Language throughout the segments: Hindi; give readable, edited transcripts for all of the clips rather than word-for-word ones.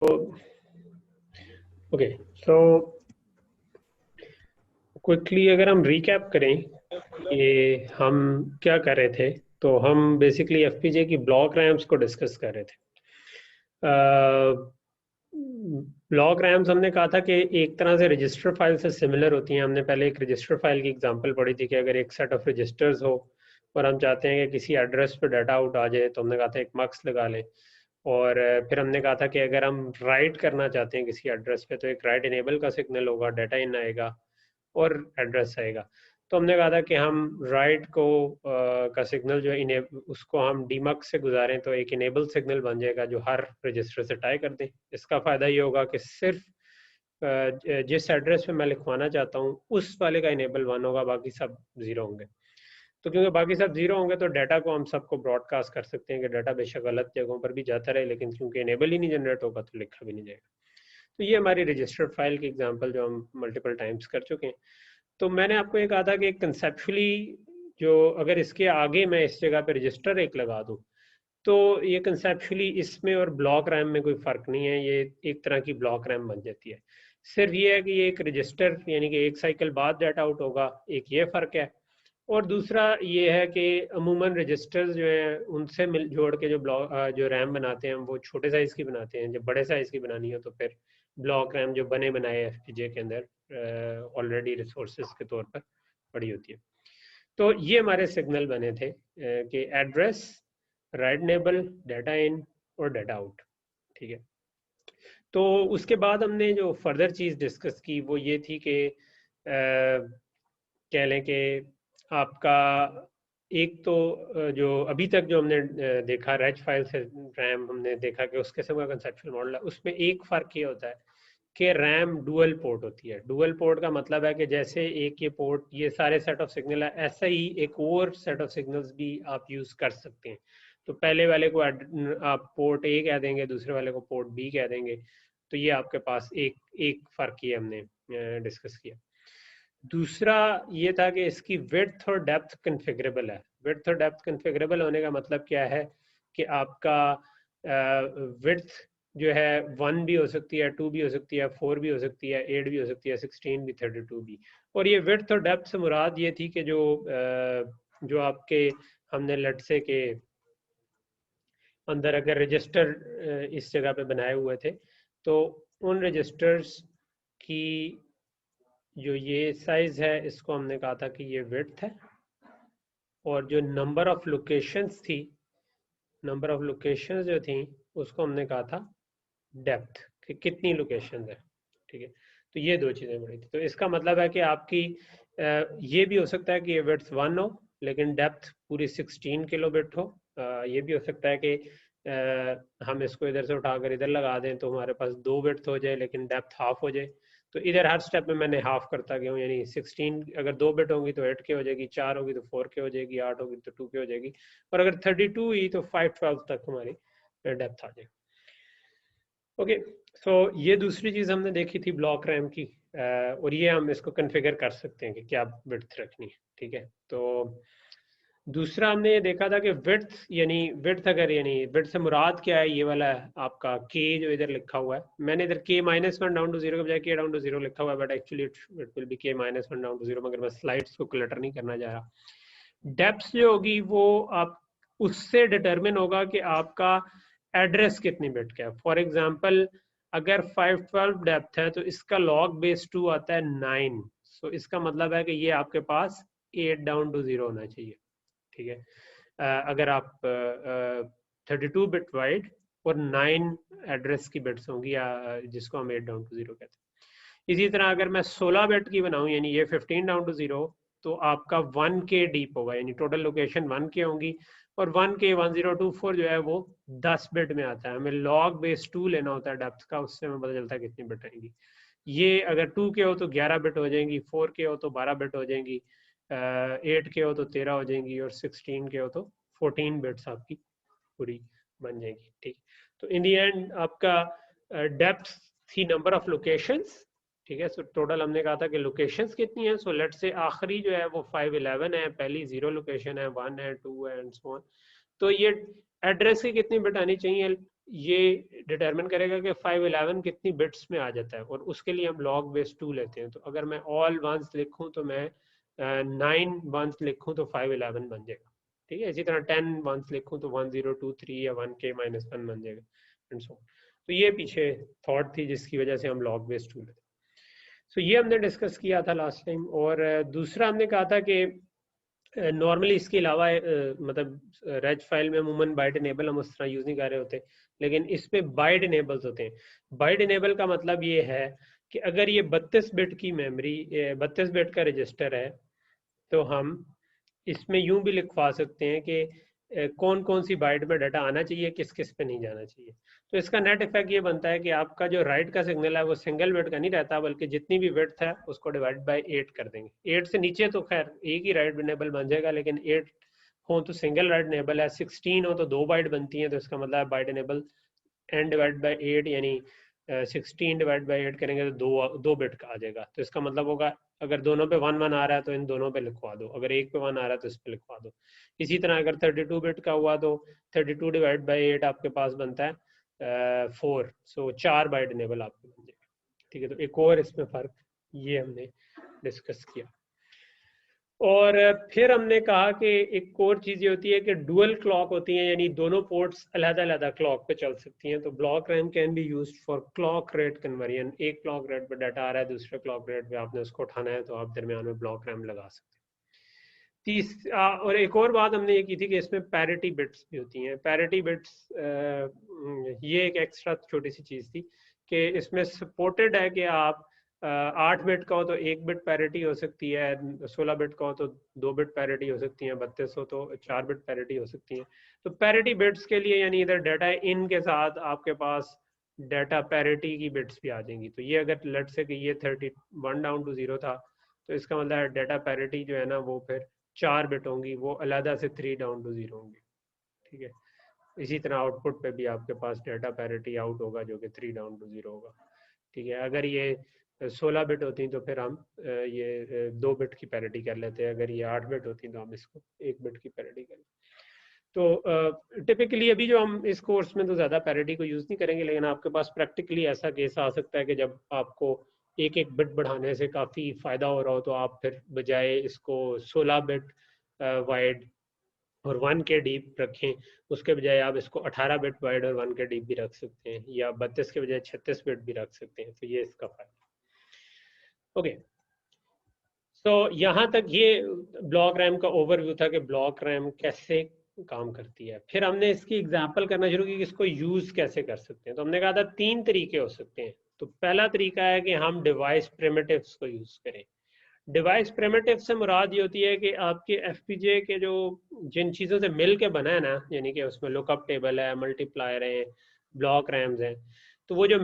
ओके, सो क्विकली अगर हम रिकैप करें कि हम क्या कर रहे थे, तो हम बेसिकली एफपीजे की ब्लॉक रैम्स को डिस्कस कर रहे थे। ब्लॉक रैम्स हमने कहा था कि एक तरह से रजिस्टर फाइल से सिमिलर होती हैं। हमने पहले एक रजिस्टर फाइल की एग्जांपल पढ़ी थी कि अगर एक सेट ऑफ रजिस्टर्स हो और हम चाहते हैं कि किसी एड्रेस पे डाटा आउट आ जाए, तो हमने कहा था एक मक्स लगा लें। और फिर हमने कहा था कि अगर हम राइट करना चाहते हैं किसी एड्रेस पे, तो एक राइट इनेबल का सिग्नल होगा, डाटा इन आएगा और एड्रेस आएगा। तो हमने कहा था कि हम राइट को का सिग्नल जो है उसको हम डीमक से गुजारें तो एक इनेबल सिग्नल बन जाएगा जो हर रजिस्टर से टाई कर दें। इसका फ़ायदा ये होगा कि सिर्फ जिस एड्रेस पे मैं लिखवाना चाहता हूँ उस वाले का इनेबल 1 होगा, बाकी सब 0 होंगे। तो क्योंकि बाकी सब 0 होंगे तो डाटा को हम सबको ब्रॉडकास्ट कर सकते हैं कि डाटा बेशक गलत जगहों पर भी जाता रहे, लेकिन क्योंकि इनेबल ही नहीं जनरेट होगा तो लिखा भी नहीं जाएगा। तो ये हमारी रजिस्टर्ड फाइल की एग्जांपल जो हम मल्टीपल टाइम्स कर चुके हैं। तो मैंने आपको ये कहा था कि कंसेप्चुअली जो अगर इसके आगे मैं इस जगह पे रजिस्टर एक लगा दूं, तो ये कंसेप्चुअली इसमें और ब्लॉक रैम में कोई फ़र्क नहीं है, ये एक तरह की ब्लॉक रैम बन जाती है। सिर्फ ये है कि ये एक रजिस्टर यानी कि एक साइकिल बाद डाटा आउट होगा, एक ये फ़र्क है। और दूसरा ये है कि अमूमन रजिस्टर्स जो हैं उनसे मिल जोड़ के जो रैम बनाते हैं वो छोटे साइज़ की बनाते हैं। जब बड़े साइज़ की बनानी हो तो फिर ब्लॉक रैम जो बने बनाए एफपीजे के अंदर ऑलरेडी रिसोर्सेज के तौर पर पड़ी होती है। तो ये हमारे सिग्नल बने थे कि एड्रेस, राइट नेबल, डाटा इन और डाटा आउट। ठीक है, तो उसके बाद हमने जो फर्दर चीज़ डिस्कस की वो ये थी कि कह लें कि आपका एक तो जो अभी तक जो हमने देखा रैच फाइल से रैम, हमने देखा कि उस किस्म का कंसेप्चुअल मॉडल है। उसमें एक फ़र्क ये होता है कि रैम डुअल पोर्ट होती है। डुअल पोर्ट का मतलब है कि जैसे एक ये पोर्ट, ये सारे सेट ऑफ सिग्नल है, ऐसा ही एक और सेट ऑफ सिग्नल्स भी आप यूज़ कर सकते हैं। तो पहले वाले को आप पोर्ट ए कह देंगे, दूसरे वाले को पोर्ट बी कह देंगे। तो ये आपके पास एक एक फ़र्क ही हमने डिस्कस किया। दूसरा ये था कि इसकी विड्थ और डेप्थ कन्फिगरेबल है। विड्थ और डेप्थ कन्फिगरेबल होने का मतलब क्या है कि आपका विड्थ जो है 1 भी हो सकती है, 2 भी हो सकती है, 4 भी हो सकती है, 8 भी हो सकती है, 16 भी, 32 भी। और ये विड्थ और डेप्थ से मुराद ये थी कि जो आपके हमने लेट से के अंदर अगर रजिस्टर इस जगह पे बनाए हुए थे, तो उन रजिस्टर्स की जो ये साइज है इसको हमने कहा था कि ये विड्थ है, और जो नंबर ऑफ लोकेशंस थी, नंबर ऑफ लोकेशंस जो थी उसको हमने कहा था डेप्थ, कि कितनी लोकेशंस है। ठीक है, तो ये दो चीज़ें बड़ी थी। तो इसका मतलब है कि आपकी ये भी हो सकता है कि ये विड्थ 1 हो लेकिन डेप्थ पूरी 16 किलो बिट हो। ये भी हो सकता है कि हम इसको इधर से उठाकर इधर लगा दें तो हमारे पास 2 बिट हो जाए लेकिन डेप्थ हाफ हो जाए। तो इधर हर स्टेप में मैंने हाफ करता गया हूँ, यानी 16 अगर 2 बिट होंगी तो 8 के हो जाएगी, 4 होगी तो 4 के हो जाएगी, 8 होगी तो 2 के हो जाएगी, और अगर 32 हुई तो 512 तक हमारी डेप्थ आ जाएगी। ओके, सो ये दूसरी चीज़ हमने देखी थी ब्लॉक रैम की, और ये हम इसको कन्फिगर कर सकते हैं कि क्या विड्थ रखनी है। ठीक है, तो दूसरा हमने ये देखा था कि विड्थ यानी विड्थ से मुराद क्या है, ये वाला है आपका के जो इधर लिखा हुआ है। मैंने इधर के -1 डाउन टू 0 के बजाय के डाउन टू 0 लिखा हुआ है, but actually it will be के -1 डाउन टू 0, मगर मैं स्लाइड्स को क्लटर नहीं करना चाह रहा। डेप्थ जो होगी वो आप उससे डिटरमिन होगा कि आपका एड्रेस कितनी बिट का है। फॉर एग्जांपल अगर 512 डेप्थ है तो इसका log बेस 2 आता है 9। सो इसका मतलब है कि ये आपके पास 8 डाउन टू 0 होना चाहिए। ठीक है, अगर आप 32 बिट वाइड और 9 एड्रेस की बिट्स होंगी, या जिसको हम 8 डाउन टू 0 कहते हैं। इसी तरह अगर मैं 16 बिट की बनाऊं, यानी ये 15 डाउन टू 0, तो आपका 1K डीप होगा, यानी टोटल लोकेशन 1K होंगी, और 1K 1024 जो है वो 10 बिट में आता है। हमें log बेस 2 लेना होता है डेप्थ का, उससे हमें पता चलता है कितनी बिट आएंगी। ये अगर 2K हो तो 11 बिट हो जाएंगी, 4K हो तो 12 बिट हो जाएंगी, 8K हो तो 13 हो जाएंगी, और 16K हो तो 14 बिट्स आपकी पूरी बन जाएगी। ठीक, तो इन दी एंड आपका डेप्थ थी नंबर ऑफ लोकेशंस। ठीक है, सो टोटल हमने कहा था कि लोकेशंस कितनी है। सो लेट से आखिरी जो है वो 511 है, पहली 0 लोकेशन है, 1 है, 2 है एंड सो ऑन। तो ये एड्रेस की कितनी बिट आनी चाहिए, ये डिटरमिन करेगा कि 511 कितनी बिट्स में आ जाता है, और उसके लिए हम लॉग बेस 2 लेते हैं। तो अगर मैं ऑल वंस लिखूं तो मैं 9 वंस लिखूं तो 511 बन जाएगा, ठीक है। इसी तरह 10 वंस लिखूं तो 1023 या 1k-1 बन जाएगा एंड सो। तो ये पीछे थॉट थी जिसकी वजह से हम लॉग बेस 2 लेते हैं। सो ये हमने डिस्कस किया था लास्ट टाइम। और दूसरा हमने कहा था कि नॉर्मली इसके अलावा मतलब रेज फाइल में अमूमन बाइट इनेबल हम उस तरह यूज नहीं कर रहे होते, लेकिन इसमें बाइट इनेबल्स होते हैं। बाइट इनेबल का मतलब ये है कि अगर ये 32 बिट की मेमोरी, 32 बिट का रजिस्टर है, तो हम इसमें यूं भी लिखवा सकते हैं कि कौन कौन सी बाइट में डाटा आना चाहिए, किस किस पे नहीं जाना चाहिए। तो इसका नेट इफेक्ट ये बनता है कि आपका जो राइट का सिग्नल है वो सिंगल बिट का नहीं रहता, बल्कि जितनी भी विड्थ है उसको डिवाइड बाय 8 कर देंगे। 8 से नीचे तो खैर एक ही राइट इनेबल बन जाएगा, लेकिन 8 हो तो सिंगल राइट इनेबल है, 16 हो तो 2 बाइट बनती है, तो इसका मतलब है byte enable n divide by 8 यानी 16 डिवाइड बाई 8 करेंगे तो दो बिट का आ जाएगा। तो इसका मतलब होगा अगर दोनों पे 1 1 आ रहा है तो इन दोनों पे लिखवा दो, अगर एक पे 1 आ रहा है तो इस पे लिखवा दो। इसी तरह अगर 32 बिट का हुआ तो 32 डिवाइड बाई 8 आपके पास बनता है 4, सो 4 बाइट इनेबल आपको बन जाएगा, ठीक है। तो एक और इसमें फर्क ये हमने डिस्कस किया। और फिर हमने कहा कि एक और चीज़ ये होती है कि डुअल क्लॉक होती है, यानी दोनों पोर्ट्स अलग-अलग क्लॉक पे चल सकती हैं। तो block RAM can be used for clock rate conversion. एक क्लॉक रेट पे डाटा आ रहा है, दूसरे क्लॉक रेट पे आपने उसको उठाना है, तो आप दरमियान में ब्लॉक रैम लगा सकते हैं। और एक और बात हमने ये की थी कि इसमें पैरिटी बिट्स भी होती हैं। पैरिटी बिट्स ये एक एक्स्ट्रा छोटी सी चीज़ थी कि इसमें सपोर्टेड है कि आप 8 बिट का हो तो 1 बिट पैरिटी हो सकती है, 16 बिट का हो तो 2 बिट पैरिटी हो सकती है, 32 हो तो 4 बिट पैरिटी हो सकती है। तो पैरिटी बिट्स के लिए यानी इधर डाटा इन के साथ आपके पास डाटा पैरिटी की बिट्स भी आ जाएंगी। तो ये अगर लेट से कि ये 31 डाउन टू 0 था, तो इसका मतलब डाटा पैरिटी जो है ना वो फिर 4 बिट होंगी, वो अलहदा से 3 डाउन टू 0 होंगी, ठीक है। इसी तरह आउटपुट पे भी आपके पास डाटा पैरिटी आउट होगा जो कि 3 डाउन टू 0 होगा, ठीक है। अगर ये 16 बिट होती तो फिर हम ये 2 बिट की पैरिटी कर लेते हैं, अगर ये 8 बिट होती तो हम इसको 1 बिट की पैरिटी कर लेते। तो टिपिकली अभी जो हम इस कोर्स में तो ज़्यादा पैरिटी को यूज़ नहीं करेंगे, लेकिन आपके पास प्रैक्टिकली ऐसा केस आ सकता है कि जब आपको एक एक बिट बढ़ाने से काफ़ी फ़ायदा हो रहा हो, तो आप फिर बजाय इसको 16 बिट वाइड और 1 के डीप रखें, उसके बजाय आप इसको 18 बिट वाइड और 1 के डीप भी रख सकते हैं, या 32 के बजाय 36 बिट भी रख सकते हैं। तो ये इसका फायदा। ओके, तो यहाँ तक ये ब्लॉक रैम का ओवरव्यू था कि ब्लॉक रैम कैसे काम करती है। फिर हमने इसकी एग्जांपल करना शुरू की कि इसको यूज कैसे कर सकते हैं। तो हमने कहा था 3 तरीके हो सकते हैं। तो पहला तरीका है कि हम डिवाइस प्रिमिटिव्स को यूज करें। डिवाइस प्रिमिटिव से मुराद ये होती है कि आपके एफपीजे के जो जिन चीज़ों से मिल के बना है ना, यानी कि उसमें लुकअप टेबल है, मल्टीप्लायर है, ब्लॉक रैम्स हैं, तो वो जो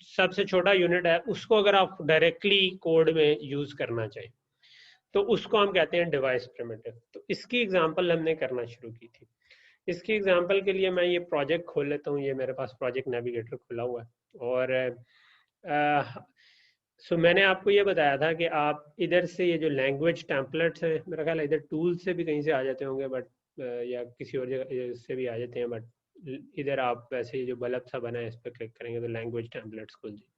सबसे छोटा यूनिट है उसको अगर आप डायरेक्टली कोड में यूज करना चाहें तो उसको हम कहते हैं डिवाइस प्रिमिटिव। तो इसकी एग्जांपल हमने करना शुरू की थी। इसकी एग्जांपल के लिए मैं ये प्रोजेक्ट खोल लेता हूँ। ये मेरे पास प्रोजेक्ट नेविगेटर खुला हुआ है। और सो मैंने आपको ये बताया था कि आप इधर से ये जो लैंग्वेज टेम्पलेट्स है, मेरा ख्याल है इधर टूल से भी कहीं से आ जाते होंगे, बट या किसी और जगह से भी आ जाते हैं, बट इधर आप वैसे जो बल्ब सा बना है इस पर क्लिक करेंगे तो लैंग्वेज टेम्पलेट्स खुल जाए।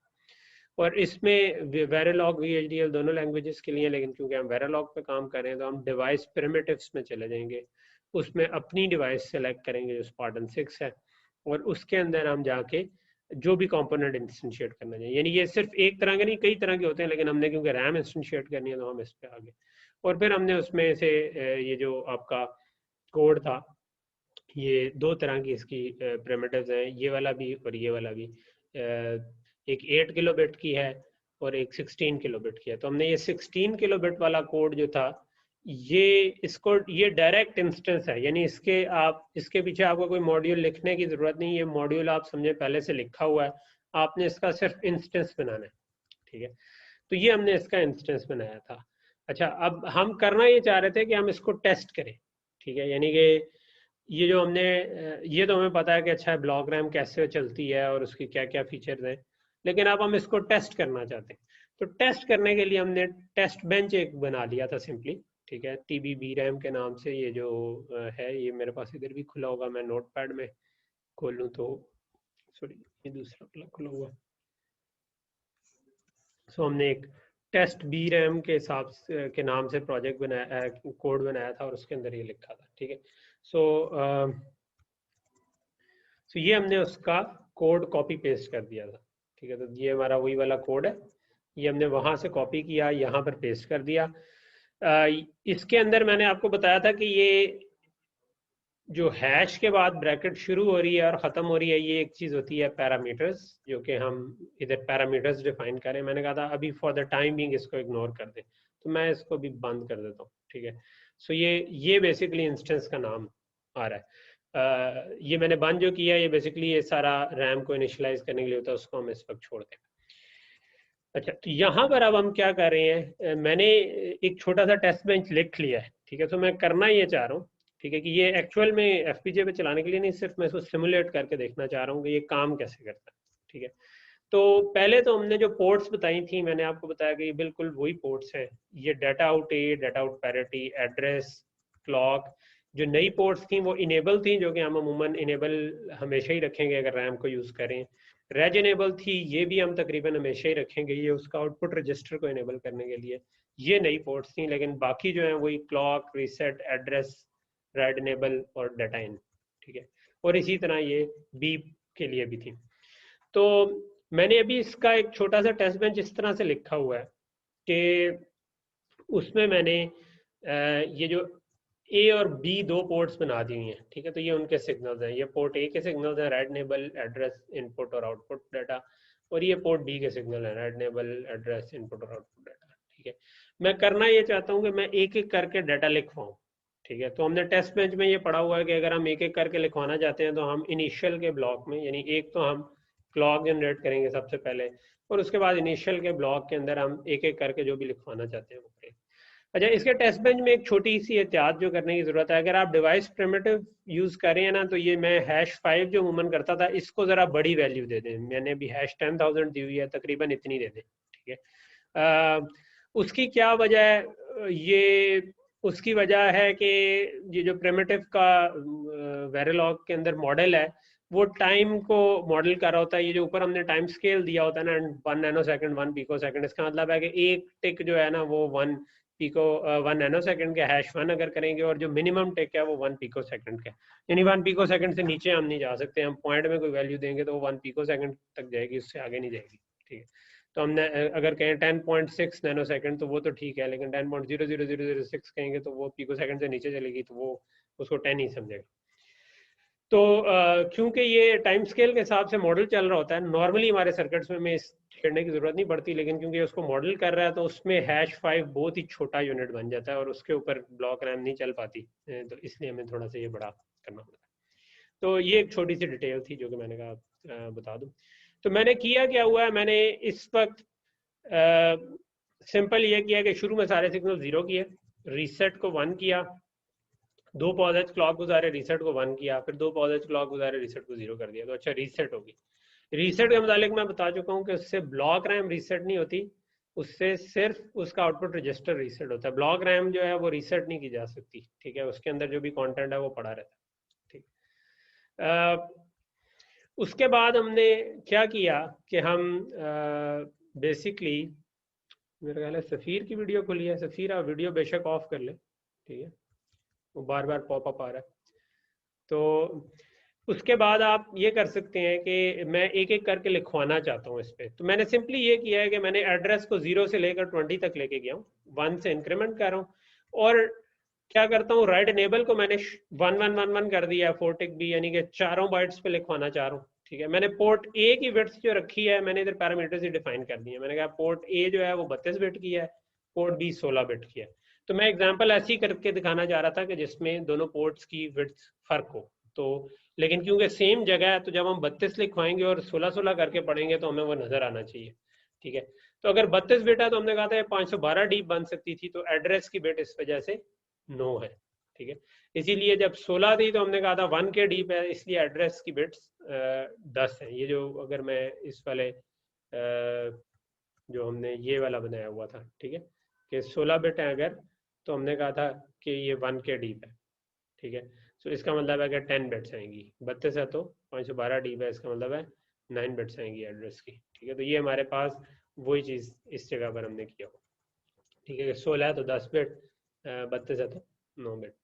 और इसमें वेरालॉग VHDL दोनों लैंग्वेजेस के लिए, लेकिन क्योंकि हम वेरालॉग पे काम कर रहे हैं तो हम डिवाइस प्रिमिटिव्स में चले जाएंगे। उसमें अपनी डिवाइस सेलेक्ट करेंगे जो स्पार्टन 6 है, और उसके अंदर हम जाके जो भी कंपोनेंट इंस्टेंशिएट करना चाहिए, यानी ये सिर्फ एक तरह के नहीं कई तरह के होते हैं, लेकिन हमने क्योंकि रैम इंस्टेंशिएट करनी है तो हम इस पे आगे। और फिर हमने उसमें से ये जो आपका कोड था, ये 2 तरह की इसकी प्रिमिटिव्स हैं, ये वाला भी और ये वाला भी। एक 8 किलो बिट की है और एक 16 किलो बिट की है। तो हमने ये 16 किलो बिट वाला कोड जो था, ये डायरेक्ट इंस्टेंस है, यानी इसके पीछे आपको कोई मॉड्यूल लिखने की जरूरत नहीं। ये मॉड्यूल आप समझे पहले से लिखा हुआ है, आपने इसका सिर्फ इंस्टेंस बनाना है, ठीक है। तो ये हमने इसका इंस्टेंस बनाया था। अच्छा, अब हम करना ये चाह रहे थे कि हम इसको टेस्ट करें, ठीक है। यानी कि ये जो हमने ये तो हमें पता है कि अच्छा ब्लॉक रैम कैसे चलती है और उसकी क्या क्या फीचर्स हैं, लेकिन अब हम इसको टेस्ट करना चाहते हैं। तो टेस्ट करने के लिए हमने टेस्ट बेंच एक बना लिया था सिंपली, ठीक है। TBB रैम के नाम से ये जो है, ये मेरे पास इधर भी खुला होगा, मैं नोटपैड में खोलूँ तो सॉरी ये दूसरा वाला खुला हुआ। सो हमने एक टेस्ट बी रैम के हिसाब से के नाम से प्रोजेक्ट बनाया, कोड बनाया था और उसके अंदर ये लिखा था, ठीक है। सो ये हमने उसका कोड कॉपी पेस्ट कर दिया था, ठीक है। तो ये हमारा वही वाला कोड है, ये हमने वहां से कॉपी किया, यहाँ पर पेस्ट कर दिया। इसके अंदर मैंने आपको बताया था कि ये जो हैश के बाद ब्रैकेट शुरू हो रही है और ख़त्म हो रही है, ये एक चीज़ होती है पैरामीटर्स, जो कि हम इधर पैरामीटर्स डिफाइन करें। मैंने कहा था अभी फॉर द टाइम बिंग इसको इग्नोर कर दें, तो मैं इसको भी बंद कर देता हूँ, ठीक है। सो ये बेसिकली इंस्टेंस का नाम आ रहा है। ये मैंने बंद जो किया, ये बेसिकली ये सारा रैम को इनिशलाइज करने के लिए होता है, उसको हम इस वक्त छोड़ दें। अच्छा, तो यहाँ पर अब हम क्या कर रहे हैं, मैंने एक छोटा सा टेस्ट बेंच लिख लिया है, ठीक है। तो मैं करना ये चाह रहा हूँ, ठीक है, कि ये एक्चुअल में एफपीजीए पे चलाने के लिए नहीं, सिर्फ मैं इसको सिमुलेट करके देखना चाह रहा हूँ कि ये काम कैसे करता है, ठीक है। तो पहले तो हमने जो पोर्ट्स बताई थी, मैंने आपको बताया कि ये बिल्कुल वही पोर्ट्स हैं। ये data out A, data out parity, address, clock. जो नई पोर्ट्स थी वो इनेबल थी, जो कि हम अमूमन इनेबल हमेशा ही रखेंगे अगर रैम को यूज़ करें। रेज इनेबल थी, ये भी हम तकरीबन हमेशा ही रखेंगे, ये उसका आउटपुट रजिस्टर को इनेबल करने के लिए। ये नई पोर्ट्स थी, लेकिन बाकी जो है वही clock, reset, address, red enable और डाटा इन, ठीक है। और इसी तरह ये बीप के लिए भी थी। तो मैंने अभी इसका एक छोटा सा टेस्ट बेंच इस तरह से लिखा हुआ है कि उसमें मैंने ये जो ए और बी दो पोर्ट्स बना दी हुई हैं, ठीक है। तो ये उनके सिग्नल्स हैं, ये पोर्ट ए के सिग्नल्स हैं, रेड नेबल, एड्रेस, इनपुट और आउटपुट डाटा। और ये पोर्ट बी के सिग्नल हैं, रेड नेबल, एड्रेस, इनपुट और आउटपुट डाटा, ठीक है। मैं करना ये चाहता हूँ कि मैं एक एक करके डाटा लिखवाऊँ, ठीक है। तो हमने टेस्ट बेंच में ये पढ़ा हुआ है कि अगर हम एक एक करके लिखवाना चाहते हैं तो हम इनिशियल के ब्लॉक में, यानी एक तो हम क्लॉक जनरेट करेंगे सबसे पहले, और उसके बाद इनिशियल के ब्लॉक के अंदर हम एक एक करके जो भी लिखवाना चाहते हैं वो करें। अच्छा, इसके टेस्ट बेंच में एक छोटी सी एहतियात जो करने की जरूरत है, अगर आप डिवाइस प्रिमिटिव यूज करें ना, तो ये मैं #5 जो अमूमन करता था, इसको जरा बड़ी वैल्यू दे दें। मैंने अभी #10,000 दी हुई है, तकरीबन इतनी दे दें, ठीक है। उसकी क्या वजह है, ये उसकी वजह है कि ये जो प्रिमिटिव का वेरिलॉग के अंदर मॉडल है, वो टाइम को मॉडल कर रहा होता है। ये जो ऊपर हमने टाइम स्केल दिया होता है ना, 1 नैनो सेकंड, 1 पिको सेकंड, इसका मतलब है कि एक टिक जो है ना वो 1 पिको 1 नैनो सेकंड के #1 अगर करेंगे, और जो मिनिमम टिक है वो 1 पिको सेकंड का, यानी 1 पिको सेकंड से नीचे हम नहीं जा सकते। हम पॉइंट में कोई वैल्यू देंगे तो वो 1 पिको सेकंड तक जाएगी, उससे आगे नहीं जाएगी, ठीक है। तो हमने अगर कहें 10.6 नैनो सेकंड तो वो तो ठीक है, लेकिन 10.00006 कहेंगे तो वो पिको सेकंड से नीचे चलेगी, तो वो उसको 10 ही समझेगा। तो क्योंकि ये टाइम स्केल के हिसाब से मॉडल चल रहा होता है, नॉर्मली हमारे सर्किट्स में इस करने की जरूरत नहीं पड़ती, लेकिन क्योंकि उसको मॉडल कर रहा है तो उसमें #5 बहुत ही छोटा यूनिट बन जाता है और उसके ऊपर ब्लॉक रैम नहीं चल पाती, तो इसलिए हमें थोड़ा सा ये बड़ा करना पड़ता है। तो ये एक छोटी सी डिटेल थी जो कि मैंने कहा बता दूं। तो मैंने किया क्या हुआ है, मैंने इस वक्त सिंपल ये किया कि शुरू में सारे सिग्नल 0 किए, रीसेट को 1 किया, 2 पॉज क्लॉक गुजारे, रीसेट को 1 किया, फिर 2 पॉज क्लॉक गुजारे, रीसेट को 0 कर दिया। तो अच्छा, रीसेट होगी। रीसेट के मुतालिक मैं बता चुका हूँ कि उससे ब्लॉक रैम रीसेट नहीं होती, उससे सिर्फ उसका आउटपुट रजिस्टर रीसेट होता है। ब्लॉक रैम जो है वो रीसेट नहीं की जा सकती, ठीक है। उसके अंदर जो भी कंटेंट है वो पड़ा रहता है, ठीक। उसके बाद हमने क्या किया कि हम बेसिकली, मेरे ख्याल है सफ़ीर की वीडियो खुली है। सफ़ीर, आप वीडियो बेशक ऑफ कर ले, ठीक है, वो बार बार पॉपअप आ रहा है। तो उसके बाद आप ये कर सकते हैं कि मैं एक एक करके लिखवाना चाहता हूँ इस पर। तो मैंने सिंपली ये किया है कि मैंने एड्रेस को 0 से लेकर 20 तक लेके गया हूँ, 1 से इंक्रीमेंट कर रहा हूँ, और क्या करता हूँ, राइट इनेबल को मैंने 1111 कर दिया, 4 टिक बी, यानी कि चारों बाइट्स पे लिखवाना चाह रहा हूँ, ठीक है। मैंने पोर्ट ए की विड्थ जो रखी है, मैंने इधर पैरामीटर्स ही डिफाइन कर दिए। मैंने कहा पोर्ट ए जो है वो 32 बिट की है, पोर्ट बी 16 बिट की है। तो मैं एग्जांपल ऐसी करके दिखाना चाह रहा था कि जिसमें दोनों पोर्ट्स की विड्थ फर्क हो। तो लेकिन क्योंकि सेम जगह है, तो जब हम 32 लिखवाएंगे और 16-16 करके पढ़ेंगे तो हमें वो नजर आना चाहिए, ठीक है। तो अगर 32 बिट है तो हमने कहा था 512 डीप बन सकती थी, तो एड्रेस की बिट इस वजह से 9 है, ठीक है। इसीलिए जब 16 थी तो हमने कहा था 1 के डीप है, इसलिए एड्रेस की बिट्स 10 है। ये जो अगर मैं इस वाले जो हमने ये वाला बनाया हुआ था, ठीक है, कि 16 बिट है अगर, तो हमने कहा था कि ये 1 के डीप है, ठीक है। तो इसका मतलब है कि 10 बिट्स आएंगी, 32 है तो 512 डीप है, इसका मतलब है 9 बिट्स आएंगी एड्रेस की, ठीक है। तो ये हमारे पास वही चीज़ इस जगह पर हमने किया, ठीक है। 16 है तो 10 बिट, 32 है तो 9 बिट।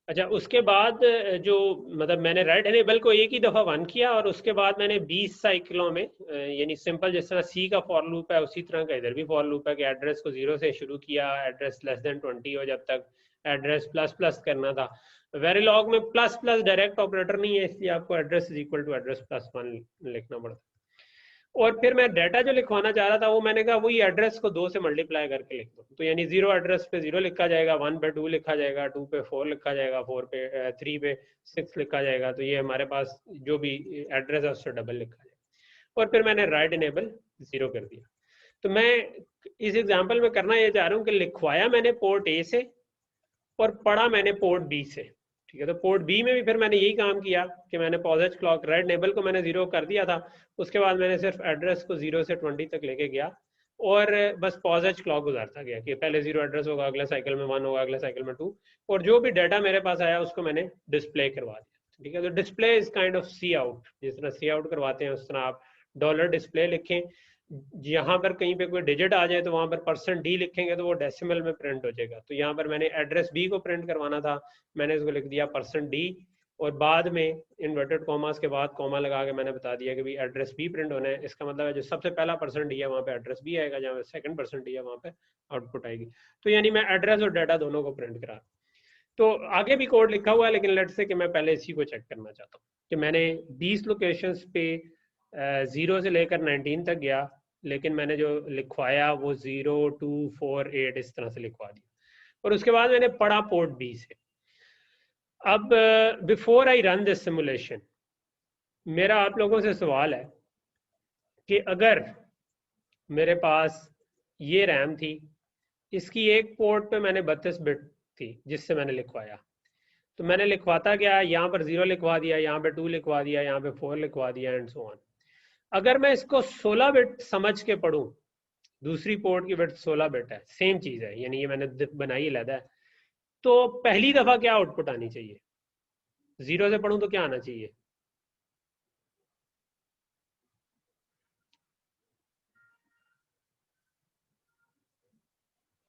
अच्छा, उसके बाद जो मतलब मैंने राइट एनेबल को एक ही दफ़ा 1 किया और उसके बाद मैंने 20 साइकिलों में यानी सिंपल जिस तरह सी का फॉर लूप है उसी तरह का इधर भी फॉर लूप है कि एड्रेस को 0 से शुरू किया, एड्रेस लेस देन 20 हो जब तक एड्रेस प्लस प्लस करना था। वेरिलॉग में प्लस प्लस डायरेक्ट ऑपरेटर नहीं है, इसलिए आपको address is equal to address plus 1 लिखना पड़ता। और फिर मैं डाटा जो लिखवाना चाह रहा था वो मैंने कहा वही एड्रेस को 2 से मल्टीप्लाई करके लिख दो, तो यानी 0 एड्रेस पे 0 लिखा जाएगा, 1 पे 2 लिखा जाएगा, 2 पे 4 लिखा जाएगा, 4 पे 3 पे 6 लिखा जाएगा। तो ये हमारे पास जो भी एड्रेस है उससे डबल लिखा जाएगा। और फिर मैंने राइट इनेबल 0 कर दिया। तो मैं इस एग्जाम्पल में करना ये चाह रहा हूँ कि लिखवाया मैंने पोर्ट ए से और पढ़ा मैंने पोर्ट बी से, ठीक है। तो पोर्ट बी में भी फिर मैंने यही काम किया कि मैंने पॉजिटिव क्लॉक राइट नेबल को मैंने 0 कर दिया था, उसके बाद मैंने सिर्फ एड्रेस को 0 से 20 तक लेके गया और बस पॉजिटिव क्लॉक गुजारता गया कि पहले 0 एड्रेस होगा, अगले साइकिल में 1 होगा, अगले साइकिल में 2, और जो भी डाटा मेरे पास आया उसको मैंने डिस्प्ले करवा दिया, ठीक है। तो display is kind of cout, जिस तरह सी आउट करवाते हैं उस तरह आप डॉलर डिस्प्ले लिखें। यहाँ पर कहीं पे कोई डिजिट आ जाए तो वहां पर %d लिखेंगे तो वो डेसिमल में प्रिंट हो जाएगा। तो यहाँ पर मैंने एड्रेस बी को प्रिंट करवाना था, मैंने इसको लिख दिया %d और बाद में इन्वर्टेड कॉमास के बाद कॉमा लगा के मैंने बता दिया कि भाई एड्रेस बी प्रिंट होना है। इसका मतलब है जो सबसे पहला %d है वहाँ पे एड्रेस बी आएगा, जहाँ सेकंड %d है वहाँ पे आउटपुट आएगी। तो यानी मैं एड्रेस और डाटा दोनों को प्रिंट करा। तो आगे भी कोड लिखा हुआ है, लेकिन लेट्स से कि मैं पहले इसी को चेक करना चाहता हूँ कि मैंने 20 लोकेशंस पे 0 से लेकर 19 तक गया, लेकिन मैंने जो लिखवाया वो 0, 2, 4, 8 इस तरह से लिखवा दिया। और उसके बाद मैंने पढ़ा पोर्ट बी से। अब before I run this simulation, मेरा आप लोगों से सवाल है कि अगर मेरे पास ये रैम थी, इसकी एक पोर्ट पे मैंने 32 बिट थी जिससे मैंने लिखवाया, तो मैंने लिखवाता क्या, यहाँ पर 0 लिखवा दिया, यहाँ पे 2 लिखवा दिया, यहाँ पे 4 लिखवा दिया एंड सो ऑन। अगर मैं इसको 16 बिट समझ के पढ़ूं, दूसरी पोर्ट की बिट 16 बिट है, सेम चीज है, यानी ये मैंने बनाई अलग है, तो पहली दफा क्या आउटपुट आनी चाहिए? 0 से पढ़ूं तो क्या आना चाहिए?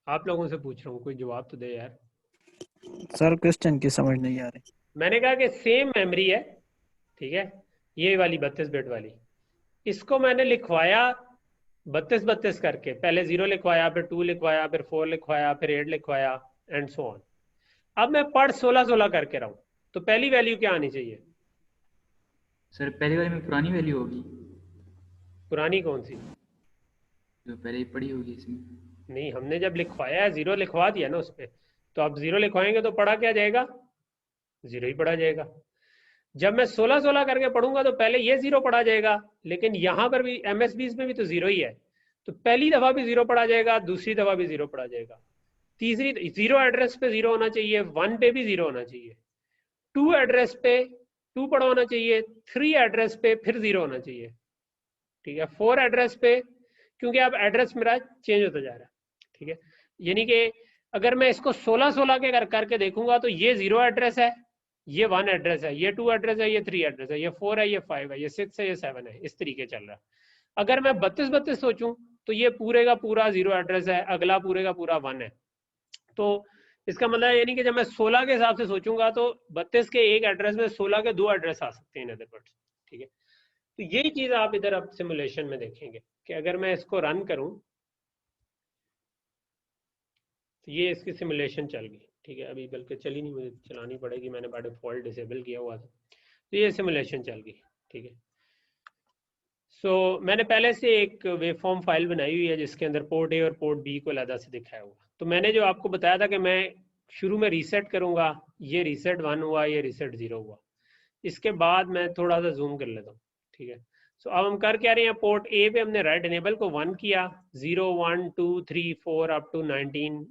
आप लोगों से पूछ रहा हूँ, कोई जवाब तो दे यार। सर क्वेश्चन की समझ नहीं आ रही। मैंने कहा कि सेम मेमोरी है, ठीक है, ये वाली 32 बिट वाली, इसको मैंने लिखवाया 32 करके, पहले 0 लिखवाया, फिर 2 लिखवाया, फिर 4 लिखवाया, फिर 8 लिखवाया एंड सो ऑन। अब मैं पढ़ 16 करके रहा हूं, तो पहली वैल्यू क्या आनी चाहिए? सर पहली वाली में पुरानी वैल्यू होगी। पुरानी कौन सी? जो पहले ही पड़ी होगी इसमें। नहीं, हमने जब लिखवाया है 0 लिखवा दिया ना उस पर, तो आप 0 लिखवाएंगे तो पढ़ा क्या जाएगा? 0 ही पढ़ा जाएगा। जब मैं 16 करके पढ़ूंगा तो पहले ये 0 पढ़ा जाएगा, लेकिन यहाँ पर भी MS-20 में भी तो 0 ही है, तो पहली दफा भी 0 पढ़ा जाएगा, दूसरी दफा भी 0 पढ़ा जाएगा, तीसरी 0 एड्रेस पे 0 होना चाहिए, 1 पे भी 0 होना चाहिए, 2 एड्रेस पे 2 पढ़ा होना चाहिए, 3 एड्रेस पे फिर 0 होना चाहिए, ठीक है, 4 एड्रेस पे, क्योंकि अब एड्रेस मेरा चेंज होता जा रहा है, ठीक है। यानी कि अगर मैं इसको 16 के करके देखूंगा तो ये 0 एड्रेस है, ये 1 एड्रेस है, ये 2 एड्रेस है, ये 3 एड्रेस है, ये 4 है, ये 5 है, ये 6 है, ये 7 है, इस तरीके चल रहा है। अगर मैं 32 सोचूं तो ये पूरे का पूरा 0 एड्रेस है, अगला पूरे का पूरा 1 है। तो इसका मतलब यानी कि जब मैं 16 के हिसाब से सोचूंगा तो 32 के एक एड्रेस में 16 के 2 एड्रेस आ सकते हैं इन अदर वर्ड्स, ठीक है। तो यही चीज आप इधर अब सिमुलेशन में देखेंगे कि अगर मैं इसको रन करूं तो ये इसकी सिमुलेशन चल गई, ठीक है। अभी बल्कि चली नहीं, मुझे चलानी पड़ेगी, मैंने बाय डिफॉल्ट डिसेबल किया हुआ था, तो ये सिमुलेशन चल गई, ठीक है। सो मैंने पहले से एक वेवफॉर्म फाइल बनाई हुई है जिसके अंदर पोर्ट ए और पोर्ट बी को अलग से दिखाया हुआ। तो मैंने जो आपको बताया था कि मैं शुरू में रीसेट करूंगा, ये रीसेट 1 हुआ, ये रीसेट 0 हुआ, इसके बाद मैं थोड़ा सा जूम कर लेता हूँ, ठीक है। सो अब हम कर क्या रहे हैं, पोर्ट ए पे हमने राइट इनेबल को 1 किया, 0, 1, 2, 3, 4 अप टू 19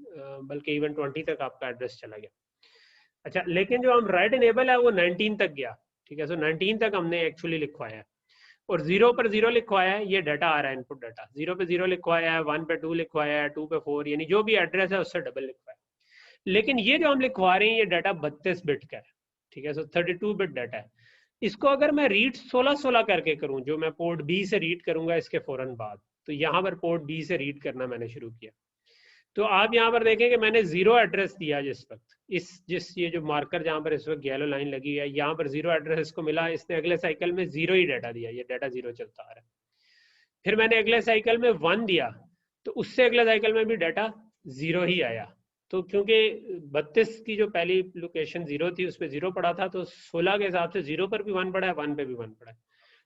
बल्कि इवन 20 तक आपका एड्रेस चला गया। अच्छा, लेकिन जो हम राइट इनेबल है वो 19 तक गया, ठीक है। सो 19 तक हमने एक्चुअली लिखवाया है और 0 पर 0 लिखवाया है, ये डाटा आ रहा है, इनपुट डाटा। 0 पे 0 लिखवाया है, 1 पे 2 लिखवाया है, 2 पे 4, यानी जो भी एड्रेस है उससे डबल लिखवाया। लेकिन ये जो हम लिखवा रहे हैं ये डाटा 32 बिट का है, ठीक है। सो 32 बिट डाटा है। इसको अगर मैं रीड 16-16 करके करूं, जो मैं पोर्ट बी से रीड करूंगा इसके फौरन बाद, तो यहाँ पर पोर्ट बी से रीड करना मैंने शुरू किया, तो आप यहाँ पर देखें कि मैंने 0 एड्रेस दिया जिस वक्त, जिस ये जो मार्कर जहाँ पर इस वक्त येलो लाइन लगी है, यहाँ पर 0 एड्रेस इसको मिला, इसने अगले साइकिल में 0 ही डाटा दिया, ये डाटा 0 चलता आ रहा है। फिर मैंने अगले साइकिल में 1 दिया, तो उससे अगले साइकिल में भी डाटा 0 ही आया। तो क्योंकि 32 की जो पहली लोकेशन 0 थी उस पर 0 पड़ा था, तो 16 के हिसाब से 0 पर भी 1 पड़ा है, 1 पे भी 1 पड़ा है।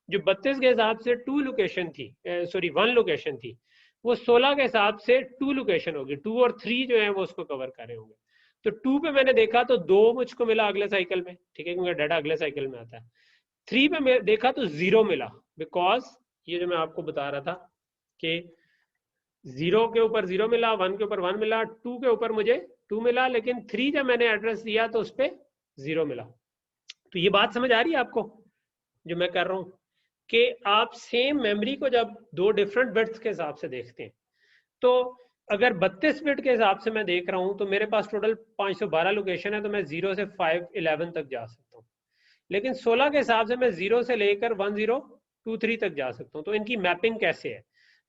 जो 32 के हिसाब से 2 लोकेशन थी, सॉरी 1 लोकेशन थी, वो 16 के हिसाब से 2 लोकेशन होगी, 2 और 3 जो है वो उसको कवर कर रहे होंगे। तो 2 पे मैंने देखा तो 2 मुझको मिला अगले साइकिल में, ठीक है, क्योंकि डाटा अगले साइकिल में आता है। 3 पे मैं देखा तो 0 मिला, बिकॉज ये जो मैं आपको बता रहा था कि 0 के ऊपर 0 मिला, 1 के ऊपर 1 मिला, 2 के ऊपर मुझे 2 मिला, लेकिन 3 जब मैंने एड्रेस दिया तो उस पर 0 मिला। तो ये बात समझ आ रही है आपको जो मैं कर रहा हूँ, कि आप सेम मेमोरी को जब 2 डिफरेंट बिट्स के हिसाब से देखते हैं, तो अगर 32 बिट के हिसाब से मैं देख रहा हूँ तो मेरे पास टोटल 512 लोकेशन है, तो मैं 0 से 511 तक जा सकता हूँ। लेकिन 16 के हिसाब से मैं 0 से लेकर 1023 तक जा सकता हूँ। तो इनकी मैपिंग कैसे है?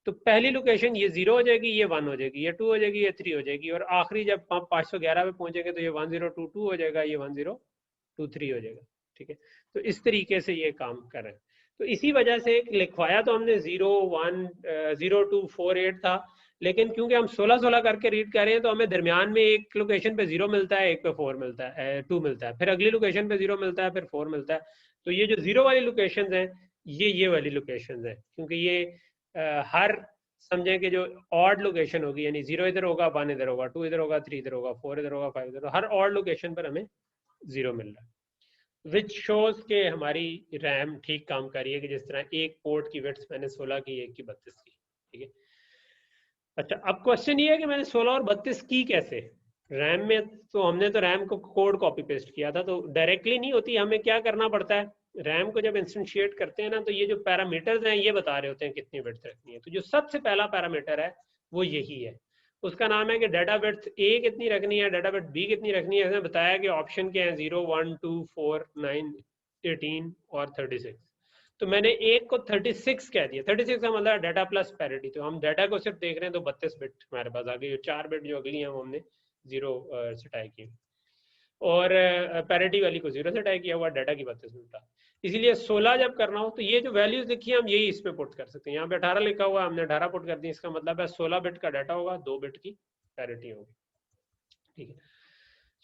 तो पहली लोकेशन ये 0 हो जाएगी, ये 1 हो जाएगी, ये 2 हो जाएगी, ये 3 हो जाएगी, और आखिरी जब 511 पे पहुंचेंगे तो ये 1022 हो जाएगा, ये 1023 हो जाएगा। ठीक है, तो इस तरीके से ये काम कर रहे हैं। तो इसी वजह से लिखवाया तो हमने 0 1 0 2 4 8 था, लेकिन क्योंकि हम 16-16 करके रीड कर रहे हैं तो हमें दरमियान में एक लोकेशन पे 0 मिलता है, एक पे 4 मिलता है, 2 मिलता है, फिर अगली लोकेशन पे 0 मिलता है, फिर 4 मिलता है। तो ये जो 0 वाली लोकेशन है ये वाली लोकेशन है, क्योंकि ये हर समझें कि जो ऑड लोकेशन होगी, यानी 0 इधर होगा, 1 इधर होगा, 2 इधर होगा, 3 इधर होगा, 4 इधर होगा, 5 इधर होगा, हर ऑड लोकेशन पर हमें 0 मिल रहा है, विच शोज के हमारी रैम ठीक काम कर रही है, कि जिस तरह एक पोर्ट की विड्थ मैंने 16 की, एक की 32 की। ठीक है, अच्छा अब क्वेश्चन ये है कि मैंने 16 और 32 की कैसे रैम में? तो हमने तो रैम को कोड कॉपी पेस्ट किया था, तो डायरेक्टली नहीं होती, हमें क्या करना पड़ता है, रैम को जब इंस्टेंशिएट करते हैं ना, तो ये जो पैरामीटर्स हैं ये बता रहे होते हैं कितनी विड्थ रखनी है। तो जो सबसे पहला पैरामीटर है वो यही है, उसका नाम है कि डाटा विड्थ ए कितनी रखनी है, डाटा विड्थ बी कितनी रखनी है। इसने बताया कि ऑप्शन क्या है, 0 1 2 4 9 18 और 36। तो मैंने एक को 36 कह दिया, 36 का मतलब डाटा प्लस पैरिटी। तो हम डाटा को सिर्फ देख रहे हैं तो 32 बिट हमारे पास आ गई, 4 बिट जो अगली हैं वो हमने 0 से टाई की, और पैरिटी वाली को 0 से टाई किया हुआ, डाटा की 32 बिट। इसीलिए 16 जब करना हो तो ये जो वैल्यूज लिखी है हम यही इस पे पुट कर सकते हैं। यहाँ पे 18 लिखा हुआ, हमने 18 पुट कर दी, इसका मतलब है 16 बिट का डाटा होगा, 2 बिट की पैरिटी होगी। ठीक है,